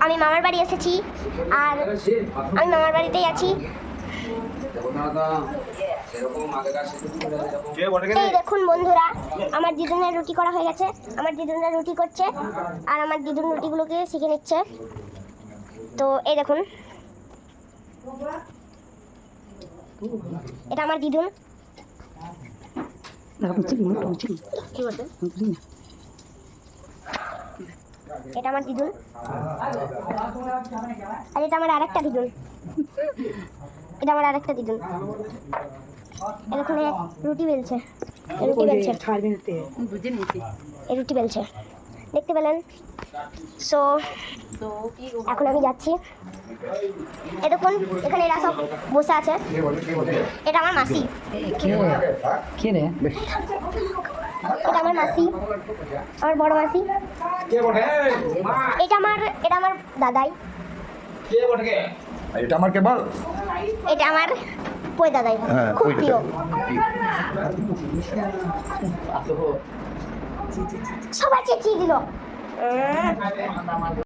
আমি মামার বাড়ি এসেছি আর আমি মামার বাড়িতেই আছি। এই দেখুন বন্ধুরা, আমার দিদুনের রুটি করা হয়ে গেছে। আমার দিদুনরা রুটি করছে আর আমার দিদুন রুটিগুলোকে শিখে নিচ্ছে। তো এই দেখুন, এটা আমার দিদুন। এটা আমার দিদুন আর এটা আমার আরেকটা দিদুন। এটা আমার আরেকটা দিদুন। এখানে রুটি বেলছে, রুটি বেলছে, এই রুটি বেলছে, দেখতে পেলেন। সো এখন আমি যাচ্ছি। এ দেখুন, এখানে এরা সব বসে আছে। এটা আমার মাসি। এটা আমার মাসি, আমার বড় মাসি। এটা আমার দাদাই। এটা আমার কে বল? এটা আমার পই দাদাই, খুব প্রিয়। সবাই চেঁচিয়ে দিল।